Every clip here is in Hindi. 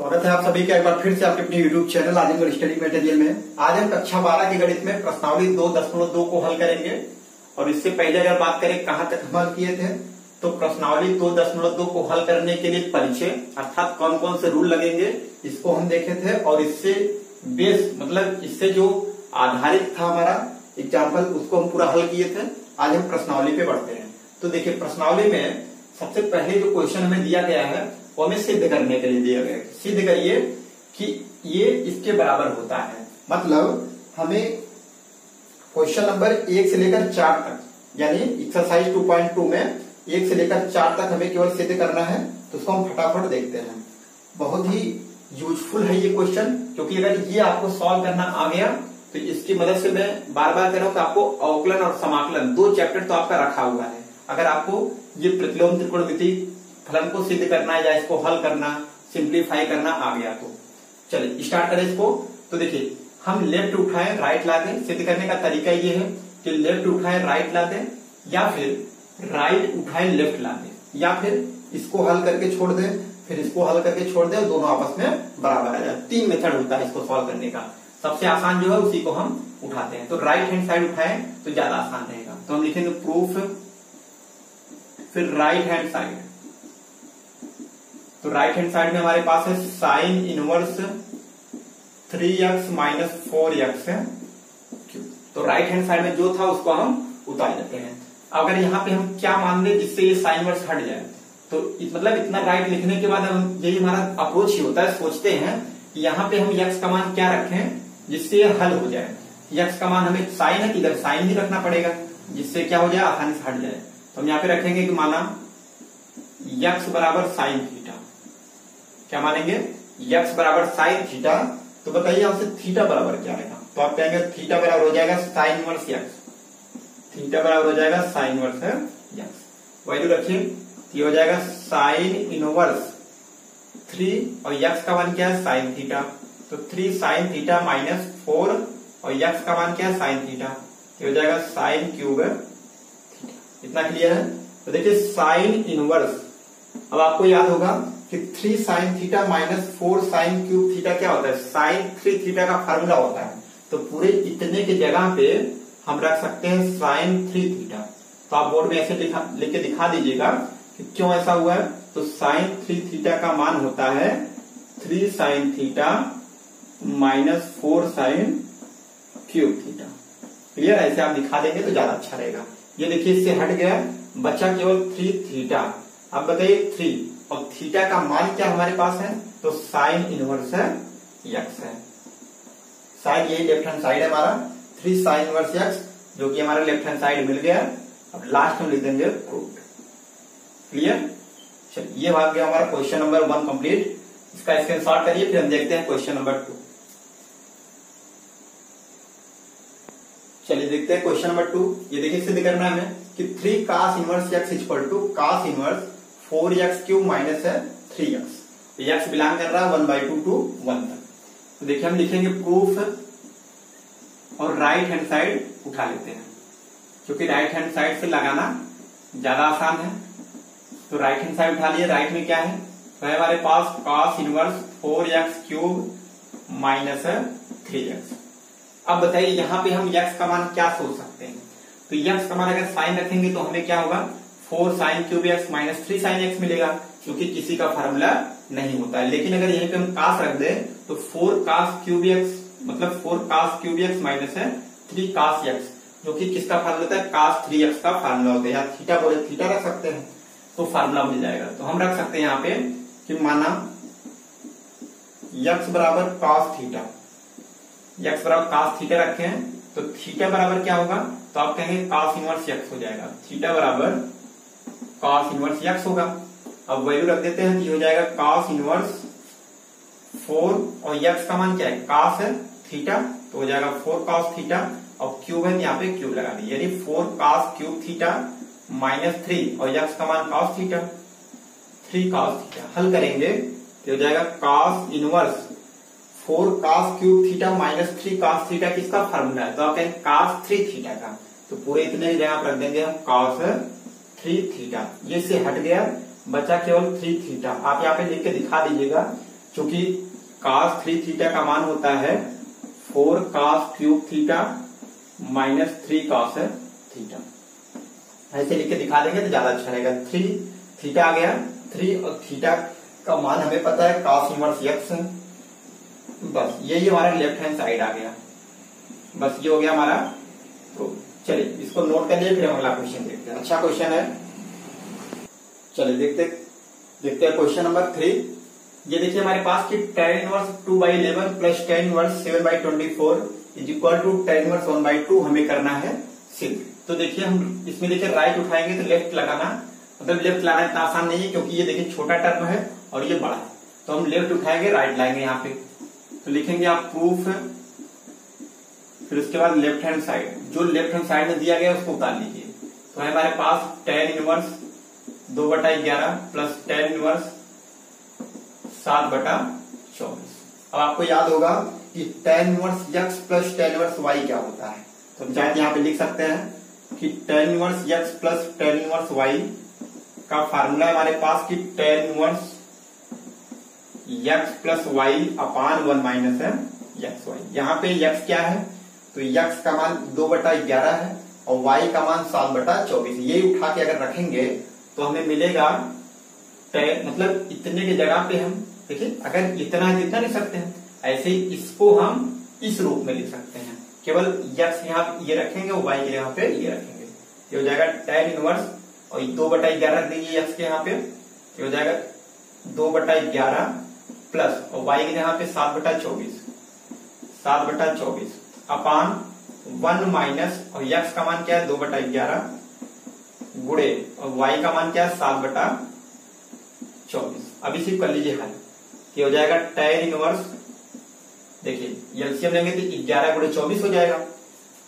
स्वागत है आप सभी का एक बार फिर से आपके अपने YouTube channel Azamgarh study material में। आज हम कक्षा 12 के गणित में प्रश्नावली 2.2 को हल करेंगे। और इससे पहले अगर बात करें कहां तक हम हल किए थे, तो प्रश्नावली 2.2 को हल करने के लिए परिचय अर्थात कौन कौन से रूल लगेंगे इसको हम देखे थे। और इससे बेस मतलब इससे जो आधारित था हमारा एग्जाम्पल उसको हम पूरा हल किए थे। आज हम प्रश्नावली पे बढ़ते हैं। तो देखिए प्रश्नावली में सबसे पहले जो क्वेश्चन हमें दिया गया है वो हमें सिद्ध करने के लिए दिया गया है। सिद्ध करिए कि ये इसके बराबर होता है। मतलब हमें क्वेश्चन नंबर 1 से लेकर 4 तक यानी एक्सरसाइज 2.2 में 1 से लेकर 4 तक हमें केवल सिद्ध करना है। तो उसको हम फटाफट देखते हैं। बहुत ही यूजफुल है ये क्वेश्चन, क्योंकि अगर ये आपको सॉल्व करना आ गया तो इसकी मदद से मैं बार बार कह रहा हूं कि आपको अवकलन और समाकलन 2 चैप्टर तो आपका रखा हुआ है। अगर आपको ये प्रतिलोम त्रिकोणमिति फलन को सिद्ध करना है या इसको हल करना सिंप्लीफाई करना आ गया तो चलिए स्टार्ट करें इसको। तो देखिए हम लेफ्ट उठाएं राइट ला दें। सिद्ध करने का तरीका ये है कि लेफ्ट उठाएं राइट ला दें, या फिर राइट उठाएं लेफ्ट ला दें, या फिर इसको हल करके छोड़ दें, फिर इसको हल करके छोड़ दें और दोनों आपस में बराबर आ जाए। 3 मेथड होता है इसको सॉल्व करने का। सबसे आसान जो है उसी को हम उठाते हैं। तो राइट हैंड साइड उठाएं तो ज्यादा आसान रहेगा। तो हम लिखेंगे प्रूफ, फिर राइट हैंड साइड। तो राइट हैंड साइड में हमारे पास है sine inverse 3x minus 4x है क्यूब। तो राइट हैंड साइड में जो था उसको हम उतार देते हैं। अगर यहाँ पे हम क्या मान लें जिससे ये साइन इनवर्स हट जाए, तो मतलब इतना राइट लिखने के बाद हम यही हमारा अप्रोच ही होता है। सोचते हैं कि यहाँ पे हम x का मान क्या रखें जिससे ये हल हो जाए। x का मान हमें साइन है, इधर साइन ही रखना पड़ेगा जिससे क्या हो जाए आसानी से हट जाए। तो हम यहाँ पे रखेंगे कि माना x बराबर साइन थीटा। क्या मानेंगे? x बराबर साइन थीटा। तो बताइए यहां से थीटा बराबर क्या आएगा? तो आप कहेंगे थीटा बराबर हो जाएगा साइन इनवर्स x। थीटा बराबर हो जाएगा साइन इनवर्स है x। वैल्यू रखिए, ये हो जाएगा साइन इनवर्स 3 और x का मान क्या है साइन थीटा। तो 3 साइन थीटा माइनस 4 और x का मान क्या है साइन थीटा। ये हो जाएगा साइन क्यूब थीटा। इतना क्लियर है? तो देखिए साइन इनवर्स, अब आपको याद होगा कि 3 sine theta minus 4 sine cube theta क्या होता है? साइन 3 थीटा का फार्मूला होता है। तो पूरे इतने की जगह पे हम रख सकते हैं साइन 3 थीटा। तो आप बोर्ड में ऐसे लिख के दिखा दीजिएगा कि क्यों ऐसा हुआ है। तो साइन 3 थीटा का मान होता है 3 sine theta minus 4 sine cube theta. Clear? ऐसे आप दिखा देंगे तो ज्यादा अच्छा रहेगा। ये देखिए इससे हट गया, बचा केवल 3 थीटा। अब बताइए 3 और थीटा का मान क्या हमारे पास है? तो साइन इनवर्स है x है। साइन यही लेफ्ट हैंड साइड है हमारा 3 साइन इनवर्स x, जो कि हमारा लेफ्ट हैंड साइड मिल गया। अब लास्ट में लिख देंगे प्रूव्ड। क्लियर? चलिए ये भाग गया हमारा क्वेश्चन नंबर 1 कंप्लीट। इसका स्क्रीनशॉट करिए, फिर हम देखते हैं क्वेश्चन नंबर 2। चलिए देखते हैं क्वेश्चन नंबर 2। ये देखिए सिद्ध करना है हमें कि 3 cos inverse x equal to cos inverse 4x cube minus है 3x। तो x बिलोंग कर रहा है 1/2 टू 1 तक। तो देखिए हम लिखेंगे प्रूफ और राइट हैंड साइड उठा लेते हैं, क्योंकि राइट हैंड साइड से लगाना ज्यादा आसान है। तो राइट हैंड साइड उठा लिए। राइट में क्या है? तो है हमारे पास cos inverse 4x cube minus है 3x। अब बताइए यहाँ पे हम x का मान क्या सोच सकते हैं? तो x का मान अगर साइन रखेंगे तो हमें क्या होगा? 4 sine cube x minus 3 sine x मिलेगा, क्योंकि किसी का फार्मूला नहीं होता है। लेकिन अगर यहीं पे हम कास रख दें तो 4 cos क्यूब x मतलब 4 cos क्यूब x माइनस है 3 cos x, जो कि किसका फार्मूला होता है? cos 3x का फार्मूला होता है। या थीटा बोले थीटा रख सकते हैं तो फार्मूला मिल जाएगा। तो हम रख सकते हैं यहाँ पे कि माना x बराबर cos थीटा। x बराबर cos थीटा रखे हैं तो थीटा बराबर क्या होगा? तो आप कहेंगे cos इनवर्स x हो जाएगा। थीटा बराबर cos इनवर्स x होगा। अब वैल्यू रख देते हैं, हो जाएगा cos इनवर्स 4 और x का मान क्या है? cos है थीटा, तो हो जाएगा 4 cos थीटा और क्यूब है यहाँ पे क्यूब लगा दी, यानी 4 cos क्यूब थीटा माइनस 3 और x का मान cos थीटा 3 cos थीटा। हल करेंगे तो हो जाएगा cos inverse 4 cos cube theta minus 3 cos theta किसका फार्मूला है? तो आप कहेंगे cos 3 थीटा का। तो पूरे इतने जगह पर रख देंगे हम cos 3 थीटा। ये से हट गया, बचा केवल 3 थीटा। आप यहाँ पे लिख के दिखा दीजिएगा चूंकि cos 3 थीटा का मान होता है 4 cos cube theta minus 3 cos theta. ऐसे लिख के दिखा देंगे तो ज्यादा अच्छा रहेगा। 3 थीटा आ गया, 3 और थीटा का मान हमें पता है cos इनवर्स x। बस यही हमारा लेफ्ट हैंड साइड आ गया। बस ये हो गया हमारा। तो चलिए इसको नोट कर लिए, फिर हम अगला क्वेश्चन देखते हैं। अच्छा क्वेश्चन है, चलिए देखते हैं क्वेश्चन नंबर 3। ये देखिए हमारे पास कि tan inverse 2/11 plus tan inverse 7/24 is equal to tan inverse 1/2 हमें करना है सिद्ध। तो देखिए हम इसमें देखिए राइट उठाएंगे तो लेफ्ट लगाना, मतलब लेफ्ट लाना इतना आसान नहीं है, क्योंकि ये देखिए छोटा टर्म है और ये बड़ा है। तो हम लेफ्ट उठाएंगे, राइट लाएंगे यहाँ पे। तो लिखेंगे आप प्रूफ, फिर उसके बाद लेफ्ट हैंड साइड, जो लेफ्ट हैंड साइड में दिया गया उसको उतार लीजिए। तो है हमारे पास tan inverse 2/11 plus tan inverse 7/24। अब आपको याद होगा कि tan inverse x plus tan inverse y क्या होता है। तो हम चाहे यहाँ पे लिख सकते हैं कि tan inverse x plus tan inverse y का फार्मूला हमारे पास कि tan inverse x plus y अपान 1 माइनस एक्स वाई। यहाँ पे x क्या है, तो x का मान 2/11 है और y का मान 7/24। ये उठा के अगर रखेंगे तो हमें मिलेगा मतलब इतने की जगह पे हम देखिए, अगर इतना है इतना लिख सकते हैं, ऐसे ही इसको हम इस रूप में लिख सकते हैं। केवल x यहाँ ये रखेंगे और y के यहाँ पे ये रखेंगे। ये हो जाएगा tan इनवर्स और 2/11 रख दीजिए x के यहाँ पे, ये हो जाएगा 2/11 प्लस और y के यहाँ पे 7/24 अपान 1 माइनस और x का मान क्या है 2/11 गुणे और y का मान क्या है 7/24। अब इसी कर लीजिए हल, ये हो जाएगा tan इनवर्स, देखिए एलसीएम लेंगे तो 11 गुणे 24 हो जाएगा।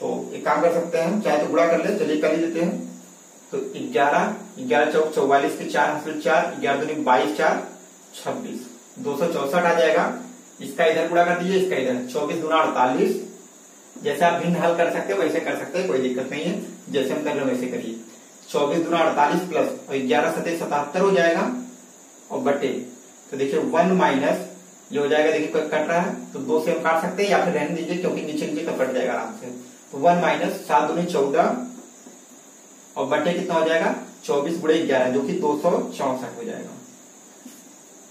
तो एक काम कर सकते हैं, चाहे तो गुणा कर ले, चलिए कर ही देते हैं। तो 11 चौक 44 के 4 हासिल 4, 11 दूनी 22 4 26, 264 आ जाएगा। इसका इधर गुणा कर दीजिए, इसका इधर 24 दूना 48। जैसे आप भिन्न हल कर सकते हो वैसे कर सकते हैं, कोई दिक्कत नहीं है, जैसे हम कर रहे हैं वैसे करिए। 24 दूना 48 प्लस और 11 सतह 77 हो जाएगा और बटे, तो देखिए 1 माइनस ये हो जाएगा, देखिए कट रहा है तो 2 से हम काट सकते हैं या फिर रहने दीजिए क्योंकि नीचे नीचे तो कट जाएगा आराम से। तो 1 माइनस 7 दूनी 14 और बटे कितना हो जाएगा 24 गुणे 11 जो कि 264 हो जाएगा।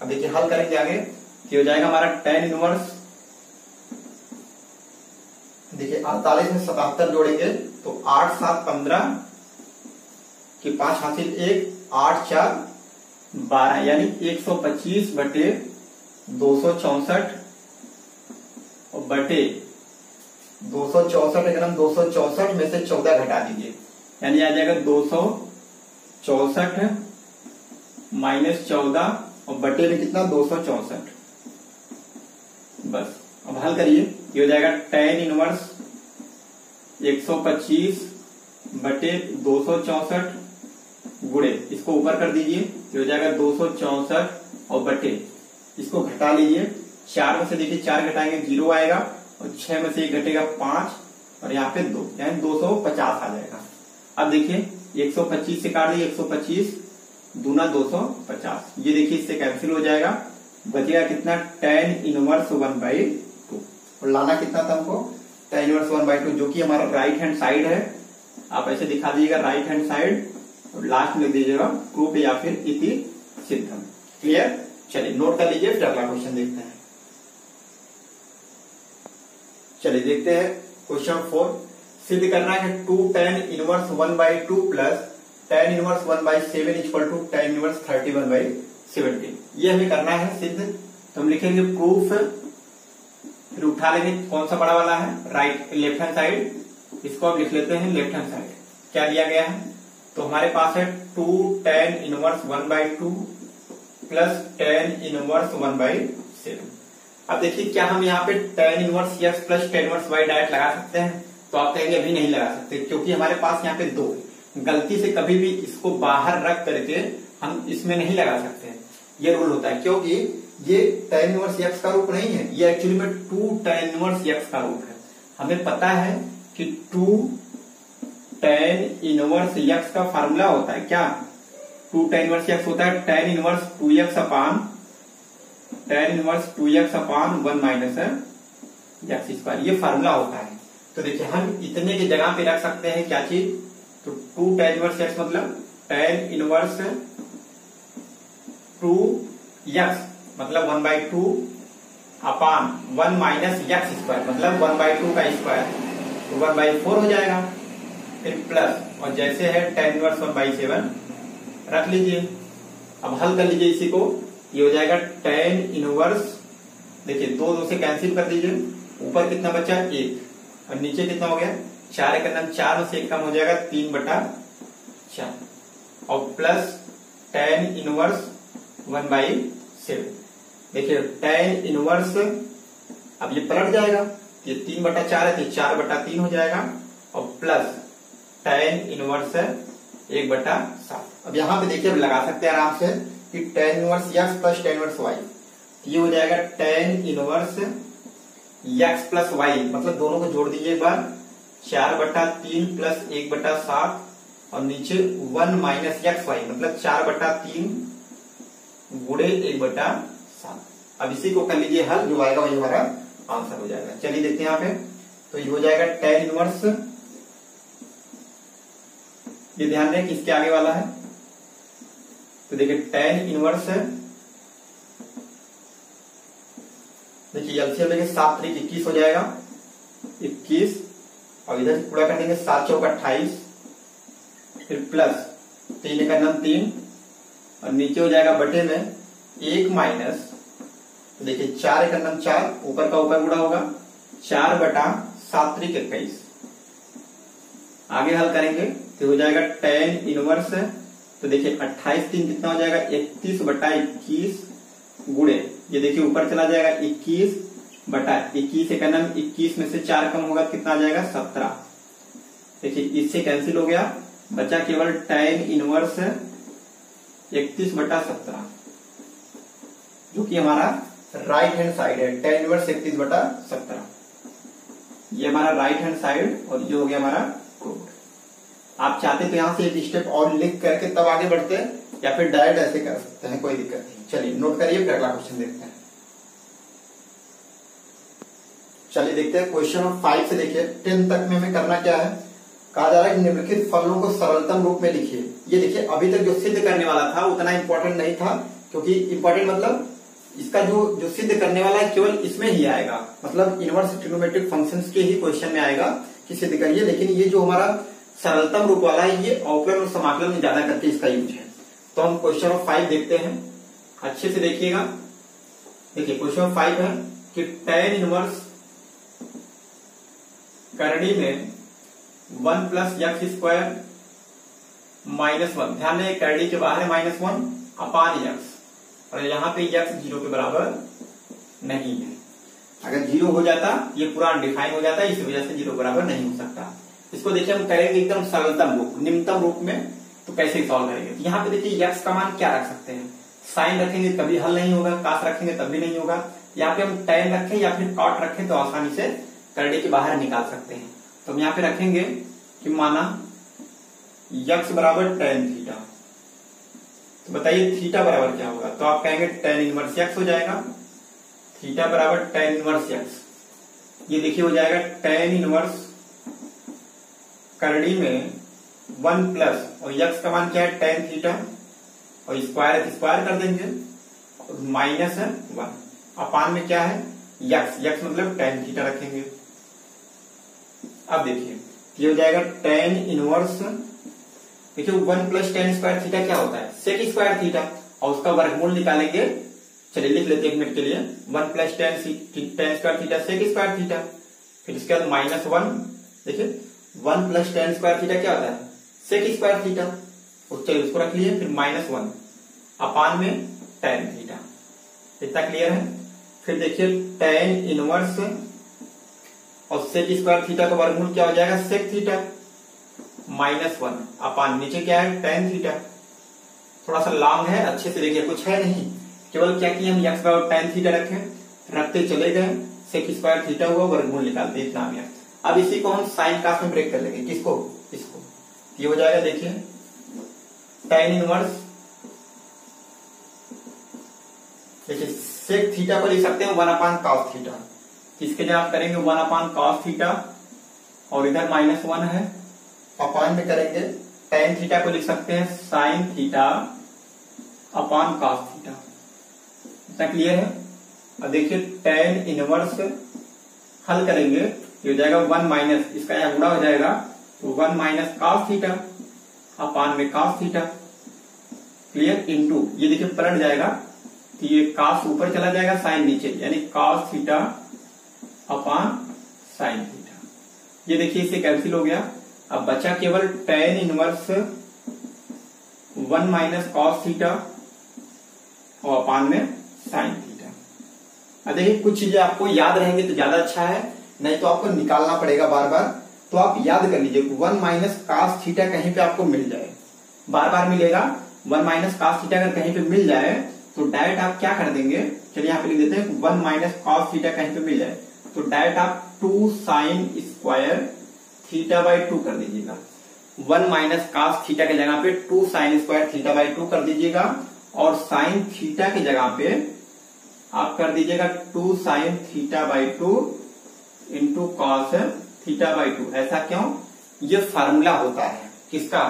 अब देखिए हल करेंगे आगे, ये हो जाएगा हमारा tan इनवर्स, देखिए 48 में 77 जोड़ेंगे तो 8 7 15 कि 5 हासिल 1, 8 4 12 यानी 125 बटे 264 और बटे 264। अगर हम 264 में से 14 घटा दीजिए यानी आ जाएगा 264 माइनस 14 और बटे में कितना 264। बस अब हल करिए, ये हो जाएगा tan इनवर्स 125 बटे 264 गुणे इसको ऊपर कर दीजिए, ये हो जाएगा 264 और बटे इसको घटा लीजिए। 4 में से देखिए 4 घटाएंगे 0 आएगा और 6 में से 1 घटेगा 5 और यहाँ पे 2 यानी 250 आ जाएगा। अब देखिए 125 से काट दिए, 125 दूना 250, ये देखिए इससे कैंसिल हो जाएगा, बचेगा कितना tan इनवर्स 1/2 और लाना कितना था हमको tan इनवर्स 1/2 जो कि हमारा राइट हैंड साइड है। आप ऐसे दिखा दीजिएगा राइट हैंड साइड और लास्ट में लिख दीजिएगा प्रूफ या फिर इति सिद्धम। क्लियर, चलिए नोट कर लीजिए, फिर अगला क्वेश्चन देखते हैं। चलिए देखते हैं क्वेश्चन 4। सिद्ध करना है 2 tan inverse 1/2 plus tan inverse 1/7 equal to tan inverse 31/17। ये हमें करना है सिद्ध। तो हम लिखेंगे प्रूफ, फिर उठा लेंगे कौन सा बड़ा वाला है राइट लेफ्ट हैंड साइड, इसको अब लिख लेते हैं लेफ्ट हैंड साइड। क्या दिया गया है, तो हमारे पास है 2 tan inverse 1/2 plus tan inverse 1/7। अब देखिए क्या हम यहाँ पे tan inverse x plus tan inverse y direct लगा सकते हैं, तो आप कहेंगे अभी नहीं लगा सकते क्योंकि हमारे पास यहाँ पे 2 है। गलती से कभी भी इसको बाहर रख करके हम इसमें नहीं लगा सकते हैं, ये रूल होता है, क्योंकि ये tan इनवर्स x का रूप नहीं है, ये एक्चुअली में 2 tan इनवर्स x का रूप है। हमें पता है कि 2 tan इनवर्स x का फार्मूला होता है क्या, 2 tan इनवर्स x होता है tan इनवर्स 2x अपान tan इनवर्स 2x अपान 1 माइनस एक्स स्क्वायर, ये फार्मूला होता है। तो देखिए हम इतने की जगह पे रख सकते हैं क्या चीज, तो 2 tan इनवर्स x मतलब tan इनवर्स 2x मतलब 1/2 अपान 1 माइनस एक्स स्क्वायर मतलब 1/2 का स्क्वायर, तो 1/4 हो जाएगा। फिर प्लस और जैसे है tan इनवर्स 1/7 रख लीजिए। अब हल कर लीजिए इसी को, ये हो जाएगा tan इनवर्स, देखिए 2 से कैंसिल कर दीजिए, ऊपर कितना बचा 1 और नीचे कितना हो गया 4 का नाम 4 में से 1 कम हो जाएगा 3/4 और प्लस tan इनवर्स 1/7। देखिए tan इनवर्स अब ये पलट जाएगा, ये 3/4 है तो 4/3 हो जाएगा और प्लस tan इनवर्स 1/7। अब यहाँ पे देखिए लगा सकते हैं आराम से कि tan inverse x plus tan inverse y, ये हो जाएगा tan inverse x plus y मतलब दोनों को जोड़ दीजिए एक बार, 4/3 प्लस 1/7 और नीचे 1 माइनस एक्स वाई मतलब 4/3 गुणे 1/7। अब इसी को कर लीजिए हल, जो आएगा वही हमारा आंसर हो जाएगा। चलिए देखते हैं यहाँ पे, तो ये हो जाएगा tan इनवर्स, ये ध्यान दें कि इसके आगे वाला है, तो देखिए tan इनवर्स देखिए एलसीएम लेंगे 7 3 21 हो जाएगा 21 और इधर से पूरा कर देंगे 7 चौक 28 फिर प्लस 3 का नाम 3 और नीचे हो जाएगा बटे में 1 माइनस, तो देखिए 4 का नाम 4 ऊपर का ऊपर गुणा होगा 4/7 3 21। आगे हल करेंगे तो हो जाएगा tan इनवर्स, तो देखिए 28 3 कितना हो जाएगा 31/21 गुणे, ये देखिए ऊपर चला जाएगा 21/21 का नाम 21 में से 4 कम होगा कितना आ जाएगा 17। देखिए इससे कैंसिल हो गया, बचा केवल tan इनवर्स 31/17 जो कि हमारा राइट हैंड साइड है। tan इनवर्स 31/17 ये हमारा राइट हैंड साइड और ये हो गया हमारा कोड। आप चाहते तो यहां से एक स्टेप और लिख करके तब आगे बढ़ते हैं या फिर डायरेक्ट ऐसे कर सकते हैं, कोई दिक्कत नहीं। चलिए नोट करिए, फिर अगला क्वेश्चन देखते हैं। चलिए देखते हैं क्वेश्चन 5 से देखिए 10 तक में हमें करना क्या है। कहा जा रहा है निम्नलिखित फलनों को सरलतम रूप में लिखिए। ये देखिए अभी तक जो सिद्ध करने वाला था उतना इंपॉर्टेंट नहीं था, क्योंकि इंपॉर्टेंट मतलब इसका जो सिद्ध करने वाला है केवल इसमें ही आएगा, मतलब इनवर्स ट्रिग्नोमेट्रिक फंक्शंस के ही क्वेश्चन में आएगा कि सिद्ध करिए। लेकिन ये जो हमारा सरलतम रूप वाला है ये अवकलन और समाकलन में ज्यादा करके इसका यूज है। तो हम क्वेश्चन 5 देखते हैं, अच्छे से देखिएगा। देखिए क्वेश्चन 5 है कि tan इनवर्स करड़ी में 1 प्लस एक्स स्क्वायर -1, ध्यान दें करड़ी के बाहर है -1 अपान एक्स, और यहाँ पे एक्स 0 के बराबर नहीं है। अगर 0 हो जाता ये पूरा अनडिफाइन हो जाता, इस वजह से 0 बराबर नहीं हो सकता। इसको देखिए हम करेंगे एकदम सरलतम रूप निम्नतम रूप में, तो कैसे सॉल्व करेंगे। तो यहाँ पे देखिए एक्स का मान क्या रख सकते हैं, साइन रखेंगे कभी हल नहीं होगा, कास रखेंगे तब भी नहीं होगा। यहाँ पे हम tan रखें या फिर cot रखें तो आसानी से करड़ी के बाहर निकाल सकते हैं। तो हम यहाँ पे रखेंगे कि माना x बराबर tan थीटा, तो बताइए थीटा बराबर क्या होगा। तो आप कहेंगे tan इनवर्स x हो जाएगा, थीटा बराबर tan इनवर्स x। ये देखिए हो जाएगा tan इनवर्स करड़ी में 1 प्लस और x का मान क्या है tan थीटा और स्क्वायर स्क्वायर कर देंगे और -1 अपान में क्या है x मतलब tan थीटा रखेंगे। अब देखिए ये हो जाएगा tan इनवर्स, देखिए 1 प्लस tan स्क्वायर थीटा क्या होता है सेक स्क्वायर थीटा, और उसका वर्गमूल निकालेंगे। चलिए लिख लेते हैं 1 मिनट के लिए, 1 plus tan square theta sec square theta, फिर इसके बाद -1, देखिए 1 प्लस tan स्क्वायर थीटा क्या होता है सेक स्क्वायर थीटा, चलिए उसको रख लिए, फिर -1 अपान में tan थीटा। इतना क्लियर है। फिर देखिए tan इनवर्स और सेक स्क्वायर थीटा का वर्गमूल क्या हो जाएगा सेक थीटा, -1 अपान नीचे क्या है tan थीटा। थोड़ा सा लॉन्ग है, अच्छे से देखिए, कुछ है नहीं, केवल क्या किए हम x बराबर tan थीटा रखते चले गए, सेक स्क्वायर थीटा हुआ, वर्गमूल निकालते, इतना आ गया। अब इसी को हम साइन कास में ब्रेक कर लेंगे, किसको इसको, ये हो जाएगा देखिए tan इनवर्स, देखिए सेक थीटा को लिख सकते हैं 1/cos थीटा। इसके लिए आप करेंगे 1/cos थीटा और इधर -1 है, अपान में करेंगे tan थीटा को लिख सकते हैं sin theta upon cos theta. इतना क्लियर है। अब देखिए tan इनवर्स हल करेंगे, ये हो जाएगा 1 माइनस, इसका यहाँ गुणा हो जाएगा तो 1 - cos थीटा अपान में cos थीटा, क्लियर, इनटू ये देखिए पलट जाएगा तो ये cos ऊपर चला जाएगा, sin नीचे, यानी cos theta upon sin theta. ये देखिए इससे कैंसिल हो गया। अब बचा केवल tan इनवर्स 1 - cos थीटा और अपान में sin थीटा। अब देखिए कुछ चीजें आपको याद रहेंगे तो ज्यादा अच्छा है, नहीं तो आपको निकालना पड़ेगा बार बार। तो आप याद कर लीजिए 1 - cos थीटा कहीं पे आपको मिल जाए, बार बार मिलेगा। 1 - cos थीटा अगर कहीं पे मिल जाए तो डायरेक्ट आप क्या कर देंगे, चलिए यहाँ पे लिख देते हैं 1 - cos थीटा कहीं पे मिल जाए तो डायरेक्ट आप 2 sin स्क्वायर थीटा बाई 2 कर दीजिएगा। 1 - cos थीटा के जगह पे 2 sin स्क्वायर थीटा बाई 2 कर दीजिएगा और sin थीटा की जगह पे आप कर दीजिएगा 2 sin theta by 2 into cos theta by 2। ऐसा क्यों? ये फार्मूला होता है किसका,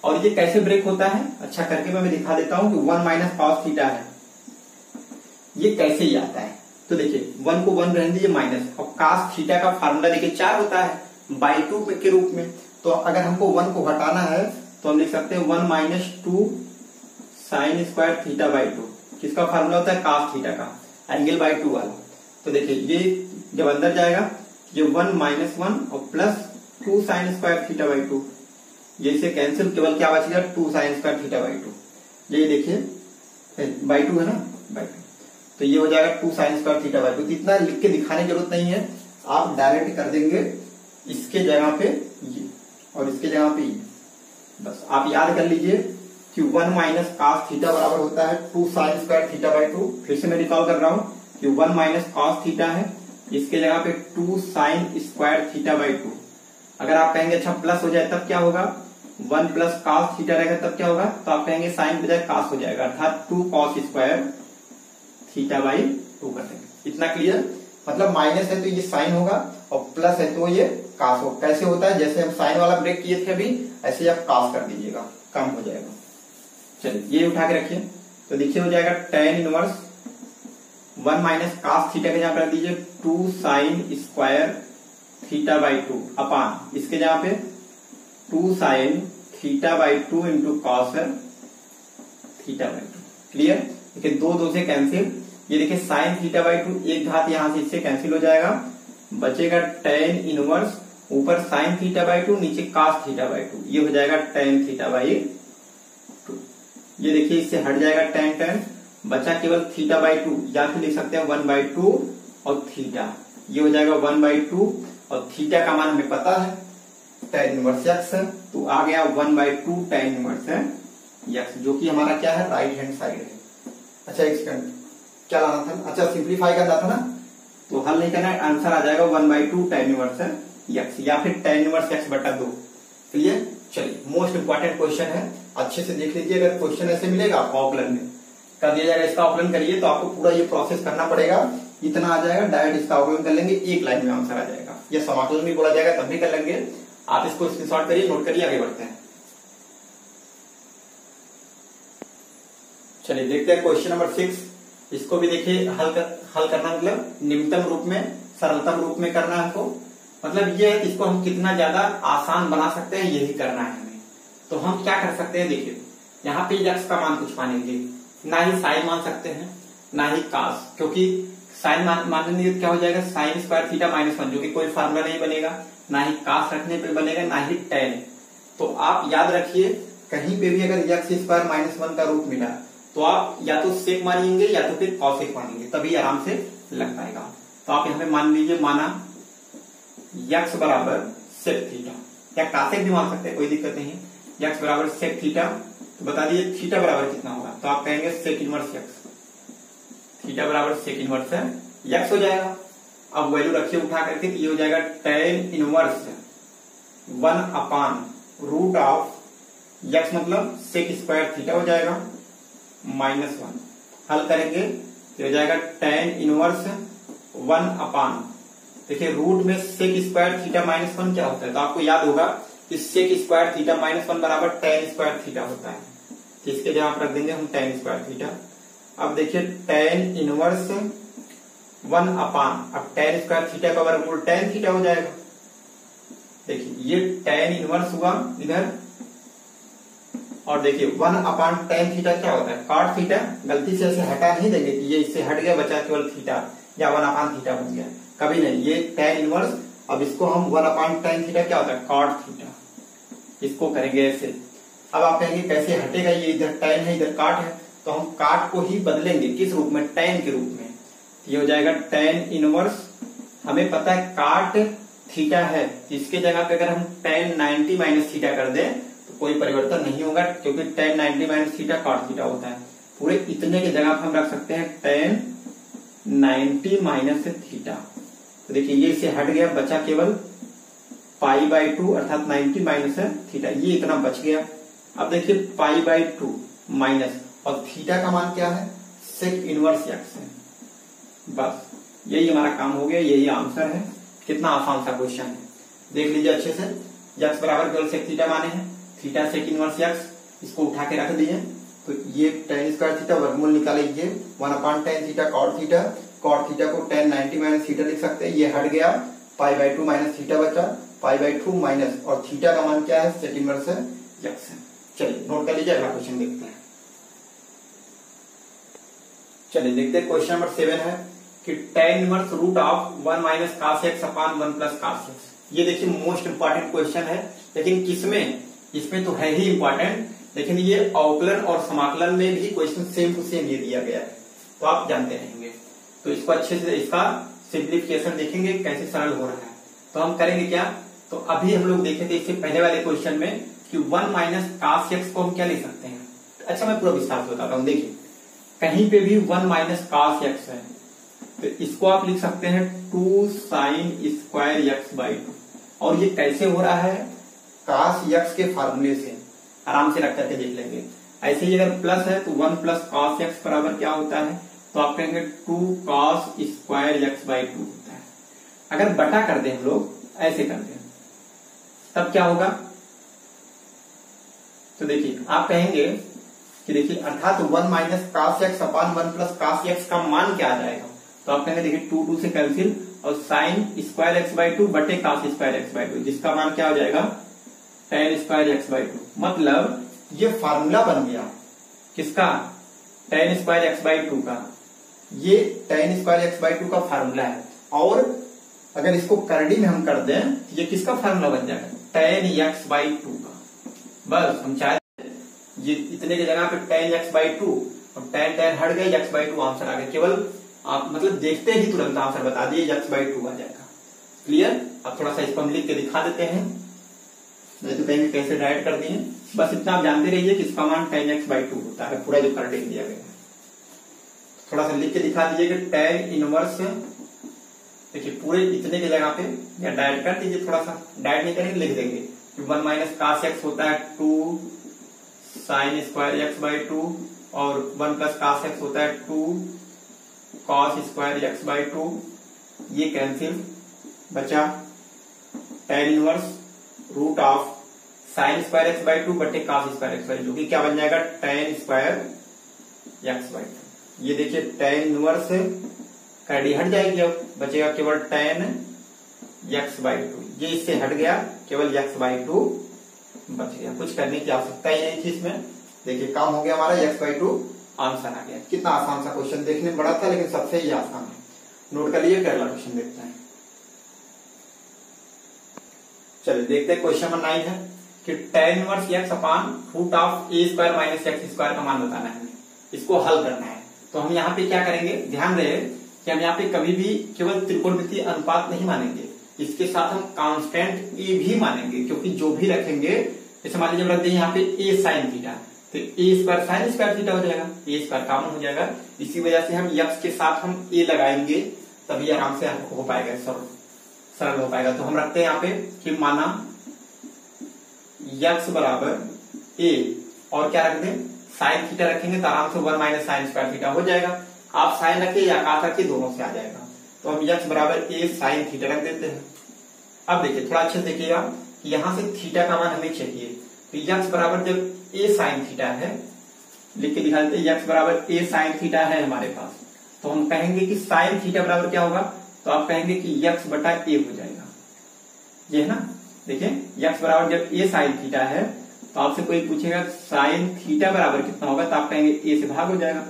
और ये कैसे ब्रेक होता है, अच्छा करके मैं दिखा देता हूं कि 1 - cos थीटा है, ये कैसे ही आता है। तो देखिए 1 को 1 रहने दीजिए माइनस, और cos थीटा का फार्मूला देखिए 4 होता है बाई 2 के रूप में। तो अगर हमको 1 को हटाना है तो हम लिख सकते हैं 1 - 2 sin स्क्वायर थीटा बाई 2। किसका फार्मूला होता है? cos थीटा का, एंगल बाई 2 वाला। तो देखिए ये जब अंदर जाएगा ये 1 - 1 और plus 2 sin square theta by 2, ये इसे कैंसिल, केवल क्या बचेगा 2 sin स्क्वायर थीटा बाई 2। ये देखिए बाई 2 है ना, बाई 2, तो ये हो जाएगा 2 sin स्क्वायर थीटा बाई 2। इतना लिख के दिखाने की जरूरत नहीं है, आप डायरेक्ट कर देंगे इसके जगह पे ये और इसके जगह पे ये। बस आप याद कर लीजिए कि 1 - cos थीटा बराबर होता है 2 sin स्क्वायर थीटा बाई 2। फिर से मैं रिकॉल कर रहा हूं कि 1 - cos थीटा है, इसके जगह पे 2 sin स्क्वायर थीटा बाई 2। अगर आप कहेंगे अच्छा प्लस हो जाए तब क्या होगा, 1 + cos थीटा रहेगा तब क्या होगा, तो आप कहेंगे साइन बजाय cos हो जाएगा, अर्थात 2 cos स्क्वायर थीटा बाई 2 कर देंगे। इतना क्लियर? मतलब माइनस है तो ये साइन होगा और प्लस है तो ये cos होगा। कैसे होता है, जैसे हम साइन वाला ब्रेक किए थे अभी, ऐसे आप cos कर दीजिएगा, कम हो जाएगा। चलिए ये उठा के रखिए, तो देखिए हो जाएगा tan इनवर्स 1 - cos थीटा के जहां पर रख दीजिए 2 sin स्क्वायर थीटा बाई 2 अपान इसके जहां पे 2 sin theta by 2 into cos theta by 2। Clear? देखिए 2 से कैंसिल, ये देखिए sin थीटा बाई 2 एक घात यहां से इससे कैंसिल हो जाएगा, बचेगा tan इनवर्स ऊपर sin थीटा बाई 2 नीचे cos थीटा बाई 2, ये हो जाएगा tan थीटा बाई 2। ये देखिए इससे हट जाएगा tan, बचा केवल थीटा बाई 2, या फिर लिख सकते हैं 1/2 और थीटा, ये हो जाएगा 1/2 और थीटा का मान हमें पता है tan इनवर्स x, तो आ गया 1/2 tan इनवर्स x, जो कि हमारा क्या है, राइट हैंड साइड है। अच्छा एक सेकंड, क्या लाना था, अच्छा सिंप्लीफाई करना था ना, तो हल नहीं करना है, आंसर आ जाएगा 1/2 tan इनवर्स x या फिर tan इनवर्स x/2। क्लियर? चलिए मोस्ट इंपॉर्टेंट क्वेश्चन है, अच्छे से देख लीजिए। अगर क्वेश्चन ऐसे मिलेगा आपको आकलन में कर दिया जाएगा, इसका आकलन करिए तो आपको पूरा ये प्रोसेस करना पड़ेगा, इतना आ जाएगा, डायरेक्ट इसका आकलन कर लेंगे, एक लाइन में आंसर आ जाएगा, या समाकलन भी बोला जाएगा तब भी कर लेंगे। आप इसको स्क्रीनशॉट करिए, नोट करिए, आगे बढ़ते हैं। चलिए देखते हैं क्वेश्चन नंबर 6। इसको भी देखिए हल करना मतलब निम्नतम रूप में, सरलतम रूप में करना है हमको, मतलब ये है कि इसको हम कितना ज्यादा आसान बना सकते हैं यही करना है हमें। तो हम क्या कर सकते हैं, देखिए यहाँ पे x का मान कुछ मानेंगे, ना ही साइन मान सकते हैं ना ही cos, क्योंकि साइन मानेंगे क्या हो जाएगा sin स्क्वायर थीटा -1, जो कि कोई फार्मूला नहीं बनेगा, ना ही cos रखने पे बनेगा, ना ही tan। तो आप याद रखिए कहीं पे भी अगर x स्क्वायर -1 का रूप मिला तो आप या तो सेक मानिएंगे या तो फिर cosec मानेंगे, तभी आराम से लग पाएगा। तो आप यहाँ पे मान लीजिए, माना x बराबर सेक थीटा, या cosec भी मान सकते हैं, कोई दिक्कत नहीं है। x बराबर सेक थीटा, तो बता दीजिए थीटा बराबर कितना होगा, तो आप कहेंगे सेक इनवर्स x, थीटा बराबर सेक इनवर्स x हो जाएगा। अब वैल्यू रखिए उठा करके, ये हो जाएगा tan इनवर्स 1/√ऑफ x, मतलब सेक स्क्वायर थीटा हो जाएगा -1। हल करेंगे तो हो जाएगा tan इनवर्स 1/, देखिए रूट में सेक स्क्वायर थीटा माइनस 1 क्या होता है, तो आपको याद होगा कि सेक स्क्वायर थीटा माइनस 1 बराबर tan स्क्वायर थीटा होता है। तो इसके जगह आप रख देंगे हम tan स्क्वायर थीटा। अब देखिए tan इनवर्स 1/, अब tan स्क्वायर थीटा का वर्गमूल tan थीटा हो जाएगा। देखिए ये tan इनवर्स हुआ इधर, और देखिए 1/tan थीटा क्या होता है, cot थीटा। गलती से ऐसे हटा नहीं देंगे कि ये इससे हट गया, बचा केवल थीटा या 1/थीटा बन गया, कभी नहीं। ये tan इनवर्स, अब इसको हम 1/tan थीटा क्या होता है, cot थीटा, इसको करेंगे ऐसे। अब आप कहेंगे कैसे हटेगा, ये इधर tan है इधर cot है, तो हम cot को ही बदलेंगे किस रूप में, tan के रूप में। ये हो जाएगा tan इनवर्स, हमें पता है cot थीटा है, इसके जगह पे अगर हम tan 90 माइनस थीटा कर दें तो कोई परिवर्तन नहीं होगा, क्योंकि tan 90 minus theta cot theta होता है। पूरे इतने की जगह पे हम रख सकते हैं tan 90 माइनस थीटा। तो देखिए ये से हट गया, बचा केवल π/2 अर्थात 90 माइनस थीटा, ये इतना बच गया। अब देखिए π/2 माइनस, और थीटा का मान क्या है, सेक इनवर्स x है। बस यही हमारा काम हो गया, यही आंसर है। कितना आसान सा क्वेश्चन है, देख लीजिए अच्छे से। x बराबर केवल सेक थीटा माने हैं, थीटा सेक इनवर्स x, इसको उठा के रख दिए। तो ये tan स्क्वायर थीटा वर्गमूल निकालेंगे 1/tan theta cot theta, cot theta को tan 90 माइनस थीटा लिख सकते हैं, ये हट गया, π/2 माइनस थीटा बचा, π/2 माइनस, और थीटा का मान क्या है, सेक इनवर्स x है। चलिए नोट कर लीजिए, अगला क्वेश्चन देखते हैं। चलिए देखते हैं क्वेश्चन नंबर 7 है कि tan inverse root of 1 minus cos x upon 1 plus cos x। ये देखिए मोस्ट इंपॉर्टेंट क्वेश्चन है, लेकिन किसमें, इसमें तो है ही इंपॉर्टेंट, लेकिन ये अवकलन और समाकलन में भी क्वेश्चन सेम टू सेम ये दिया गया है, तो आप जानते रहेंगे। तो इसको अच्छे से इसका सिंप्लीफिकेशन देखेंगे कैसे सरल हो रहा है। तो हम करेंगे क्या, तो अभी हम लोग देखे थे इससे पहले वाले क्वेश्चन में कि 1 माइनस cos x को हम क्या लिख सकते हैं। अच्छा मैं पूरा विस्तार से बताता हूँ। देखिए कहीं पे भी 1 माइनस cos x है, तो इसको आप लिख सकते हैं 2 sin स्क्वायर x/2। और ये कैसे हो रहा है, cos x के फार्मूले से, आराम से रख करके देख लेंगे। ऐसे ही अगर प्लस है तो 1 प्लस cos x बराबर क्या होता है, तो आप कहेंगे 2 cos स्क्वायर x/2 होता है। अगर बटा कर दें हम लोग, ऐसे करते हैं, तब क्या होगा, तो देखिए आप कहेंगे कि देखिए अर्थात 1 minus cos x upon 1 plus cos x का मान क्या आ जाएगा, तो आप कहेंगे देखिए 2 से कैंसिल, और साइन स्क्वायर x/2 बटे cos स्क्वायर x/2, जिसका मान क्या हो जाएगा, tan स्क्वायर x/2। मतलब ये फार्मूला बन गया किसका, tan स्क्वायर x/2 का, ये tan स्क्वायर x/2 का फार्मूला है। और अगर इसको करड़ी में हम कर दें, ये किसका फार्मूला बन जाएगा, tan x/2 का। बस हम चाहे ये इतने की जगह पे tan x/2, और tan हट गए, x/2 आंसर आ गया। केवल आप मतलब देखते ही तुरंत आंसर बता दिए, x/2 आ जाएगा। क्लियर। अब थोड़ा सा इसको हम लिख के दिखा देते हैं, नहीं तो कहेंगे कैसे डायरेक्ट कर दिए। बस इतना आप जानते रहिए कि इसका मान tan x/2 होता है, पूरा जो करंट दिया गया है। थोड़ा सा लिख के दिखा दीजिए कि tan इनवर्स, देखिए पूरे इतने की जगह पे या डायरेक्ट कर दीजिए, थोड़ा सा डायरेक्ट नहीं करेंगे, लिख देंगे 1 माइनस cos x होता है 2 sin स्क्वायर x/2, और 1 प्लस cos x होता है 2 cos स्क्वायर x/2, ये कैंसिल, बचा tan inverse root of sin square x/2 बटे cos स्क्वायर x/2, जो कि क्या बन जाएगा, tan स्क्वायर x/2। ये देखिए tan इनवर्स कैडी हट जाएगी, अब बचेगा केवल tan x/2, ये इससे हट गया, केवल x/2 बच गया। कुछ करने की आवश्यकता ही नहीं थी इसमें। देखिए काम हो गया हमारा, x/2 आंसर आ गया। कितना आसान सा क्वेश्चन, देखने में बड़ा था लेकिन सबसे ही आसान है। नोट कर लीजिए, अगला क्वेश्चन देखते हैं। चलिए देखते हैं क्वेश्चन नंबर 9 है कि tan inverse x upon root of a square minus x square का मान बताना है, इसको हल करना है। तो हम यहाँ पे क्या करेंगे, ध्यान रहे कि हम यहाँ पे कभी भी केवल त्रिकोणमितीय अनुपात नहीं मानेंगे, इसके साथ हम कांस्टेंट ए भी मानेंगे, क्योंकि जो भी रखेंगे, जैसे मान लीजिए रख दें यहाँ पे ए साइन थीटा, तो ए स्क्वायर साइन स्क्वायर थीटा हो जाएगा, ए स्क्वायर कॉमन हो जाएगा। इसी वजह से हम x के साथ हम ए लगाएंगे, तभी आराम से हो पाएगा, सरल हो पाएगा। तो हम रखते हैं यहाँ पे कि माना x बराबर ए, और क्या रख दें, साइन थीटा रखेंगे तो आराम से 1 माइनस साइन स्क्वायर थीटा हो जाएगा। आप साइन रखिए या आकाश रखिए, दोनों से आ जाएगा। तो हम x बराबर a साइन थीटा रख देते हैं। अब देखिए थोड़ा अच्छे से देखिएगा कि यहां से थीटा का मान हमें चाहिए, तो x बराबर जब a साइन थीटा है, लिख के दिखा देते हैं, x बराबर a साइन थीटा है हमारे पास, तो हम कहेंगे कि साइन थीटा बराबर क्या होगा, तो आप कहेंगे कि x बटा a हो जाएगा, ये है ना। देखिए x बराबर जब a साइन थीटा है, तो आपसे कोई पूछेगा साइन थीटा बराबर कितना होगा, तो आप कहेंगे a से भाग हो जाएगा,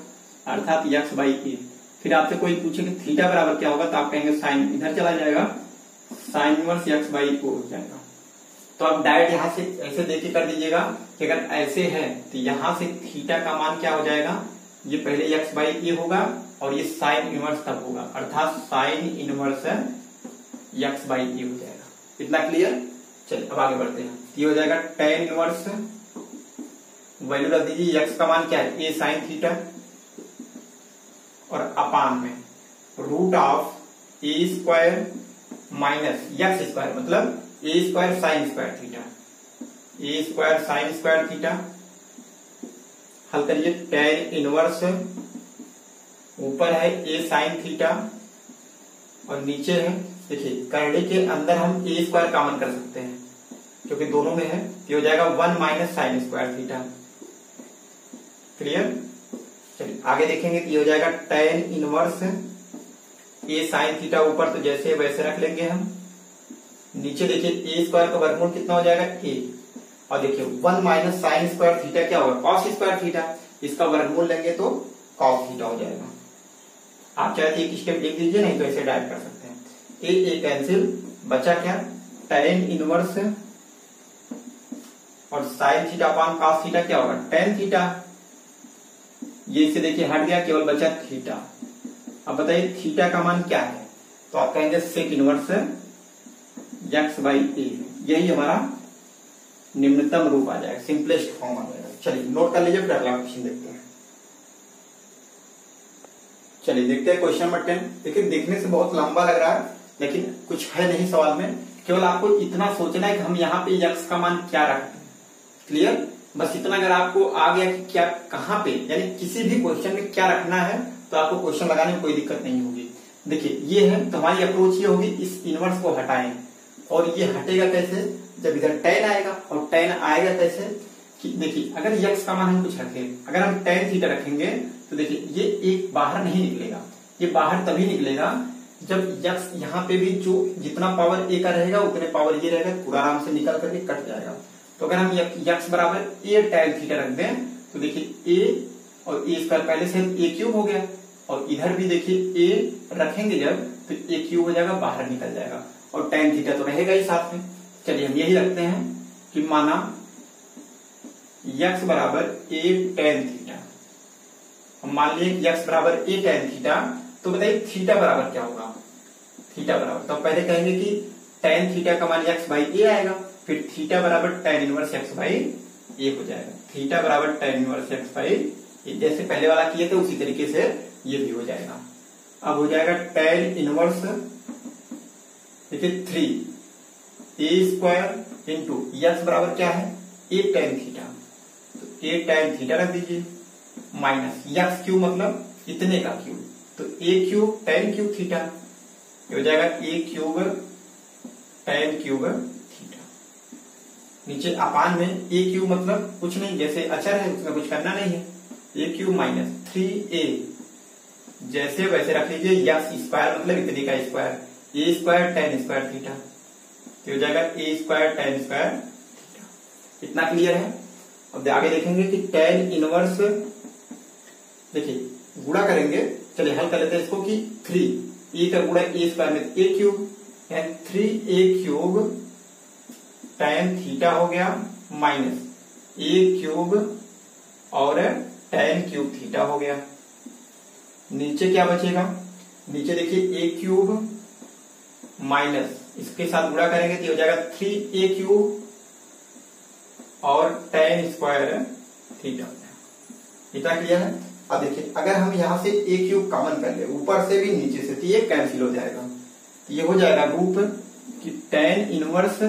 अर्थात x बाई a। फिर आपसे कोई पूछे कि थीटा बराबर क्या होगा, तो आप कहेंगे साइन इधर चला जाएगा, sine inverse x by o हो जाएगा। तो आप डायरेक्ट यहां से ऐसे देख के कर दीजिएगा कि अगर ऐसे है तो यहां से थीटा का मान क्या हो जाएगा, ये पहले x बाई a होगा और ये साइन इनवर्स तब होगा, अर्थात sine inverse x by a हो जाएगा। इतना क्लियर। चलिए अब आगे बढ़ते हैं। ये हो जाएगा टेन इनवर्स, वैल्यू रख दीजिए, x का मान क्या है a साइन थीटा, और अपान में root of a square minus x square, मतलब a square sine square theta, a square sine square theta. हल करिए, टेन इनवर्स ऊपर है a साइन थीटा और नीचे है, देखिए करने के अंदर हम a स्क्वायर कॉमन कर सकते हैं क्योंकि दोनों में है, ये हो जाएगा 1 minus sign square theta. Clear. चलिए आगे देखेंगे कि ये हो जाएगा tan inverse a sine theta, ऊपर तो जैसे वैसे रख लेंगे हम, नीचे देखिए a स्क्वायर का वर्गमूल कितना हो जाएगा a, और देखिए 1 माइनस साइन स्क्वायर थीटा क्या होगा कॉस स्क्वायर थीटा, इसका वर्गमूल लेंगे तो कॉस थीटा हो जाएगा। आप चाहे एक स्टेप लिख दीजिए, नहीं तो ऐसे डायरेक्ट कर सकते हैं। a कैंसिल, बचा क्या टेन इनवर्स और sine theta upon cos theta क्या होगा टेन थीटा, ये इसे देखिए हट गया, केवल बचा थीटा। अब बताइए थीटा का मान क्या है, तो आप कहेंगे sec inverse x by a, यही हमारा निम्नतम रूप आ जाएगा, सिंपलेस्ट फॉर्म आ जाएगा। चलिए नोट कर लीजिए, फिर अगला क्वेश्चन देखते हैं। चलिए देखते हैं क्वेश्चन नंबर 10। देखिए देखने से बहुत लंबा लग रहा है, लेकिन कुछ है नहीं सवाल में, केवल आपको इतना सोचना है कि हम यहाँ पे x का मान क्या रखते हैं। क्लियर। बस इतना अगर आपको आ गया कि क्या कहाँ पे, यानी किसी भी क्वेश्चन में क्या रखना है, तो आपको क्वेश्चन लगाने में कोई दिक्कत नहीं होगी। देखिए ये है, तो हमारी अप्रोच ये होगी इस इनवर्स को हटाएं, और ये हटेगा कैसे, जब इधर टेन आएगा, और टेन आएगा कैसे कि देखिए अगर x का मान हम कुछ रखें, अगर हम टेन थीटा रखेंगे तो देखिए ये एक बाहर नहीं निकलेगा, ये बाहर तभी निकलेगा जब x यहाँ पे भी जो जितना पावर a का रहेगा उतने पावर ये रहेगा, पूरा आराम से निकल करके कट जाएगा। तो अगर हम x बराबर a टेन थीटा रख दें तो देखिए a और a स्क्वायर पहले से a क्यूब हो गया, और इधर भी देखिए a रखेंगे जब तो a क्यूब हो जाएगा, बाहर निकल जाएगा, और टेन थीटा तो रहेगा ही साथ में। चलिए हम यही रखते हैं कि माना x बराबर a टेन थीटा, हम मान लिए कि x बराबर a टेन थीटा, तो बताइए थीटा बराबर क्या होगा, थीटा बराबर, तो पहले कहेंगे कि टेन थीटा का मान x बाई a आएगा, फिर थीटा बराबर tan inverse x by a हो जाएगा, थीटा बराबर tan inverse x by a, जैसे पहले वाला किए थे उसी तरीके से ये भी हो जाएगा। अब हो जाएगा टेन इनवर्स, देखिए 3 a स्क्वायर इंटू x बराबर क्या है a टेन थीटा, तो a टेन थीटा रख दीजिए, माइनस x क्यूब मतलब इतने का क्यूब, तो a cube ten cube theta, ये हो जाएगा a cube ten cube theta. नीचे अपान में a क्यूब मतलब कुछ नहीं, जैसे अचर है उसमें कुछ करना नहीं है, a क्यूब माइनस 3a, जैसे वैसे रख लीजिए, x स्क्वायर मतलब इतने का square, a square ten square theta, तो हो जाएगा a square ten square theta. इतना क्लियर है। अब आगे देखेंगे कि टेन इनवर्स, देखिए गुणा करेंगे, चलिए हल कर लेते हैं इसको कि 3 a का गुणा a स्क्वायर में a क्यूब, यानी 3a क्यूब टेन थीटा हो गया, माइनस a क्यूब और टेन क्यूब थीटा हो गया। नीचे क्या बचेगा, नीचे देखिए a क्यूब माइनस इसके साथ गुणा करेंगे तो हो जाएगा 3a क्यूब और टेन स्क्वायर थीटा। इतना क्लियर है। अब देखिए अगर हम यहां से a क्यूब कॉमन कर ले, ऊपर से भी नीचे से, तो ये कैंसिल हो जाएगा, तो ये हो जाएगा रूप कि टेन इनवर्स,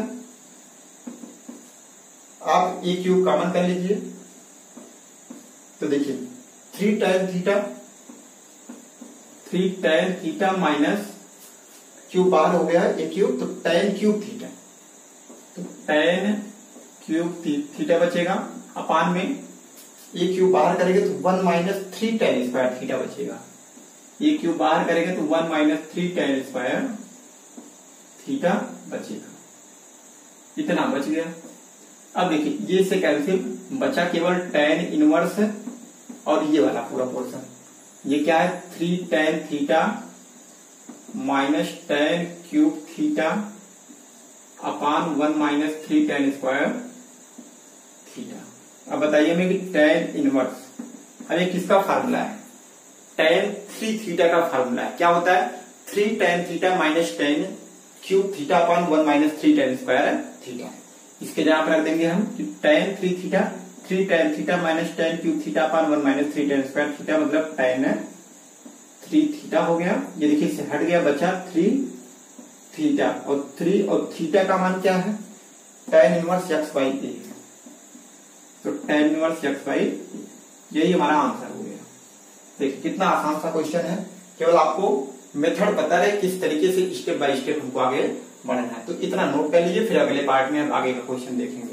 आप a क्यूब कॉमन कर लीजिए, तो देखिए 3 tan theta 3 tan theta minus cube बाहर हो गया ये क्यूब, तो tan क्यूब थीटा, तो tan क्यूब थीटा बचेगा अपान में ये क्यूब बाहर करेंगे तो 1 माइनस 3 tan स्क्वायर थीटा बचेगा। ये क्यूब बाहर करेंगे तो 1 माइनस 3 tan स्क्वायर थीटा बचेगा, इतना बच गया। अब देखिए ये से कैंसिल, बचा केवल tan इनवर्स और ये वाला पूरा पोर्शन, ये क्या है 3 tan theta minus tan cube theta upon 1 minus 3 tan square theta. अब बताइए हमें कि tan इनवर्स, अब ये किसका फार्मूला है, tan 3 थीटा का फार्मूला है। क्या होता है 3 tan theta minus tan cube theta upon 1 minus 3 tan square theta. इसके जगह पर रख देंगे हम कि tan 3 tan theta minus tan cube theta upon 1 minus 3 tan square theta, मतलब tan 3 थीटा हो गया। ये देखिए इससे हट गया, बचा 3 थीटा, और 3 और थीटा का मान क्या है tan इनवर्स x बाई ए, तो tan इनवर्स x बाई यही हमारा आंसर हो गया। देखिए कितना आसान सा क्वेश्चन है, केवल आपको मेथड पता रहे किस तरीके से स्टेप बाय स्टेप हमको आगे बढ़ना है। तो इतना नोट कर लीजिए, फिर अगले पार्ट में हम आगे का क्वेश्चन देखेंगे।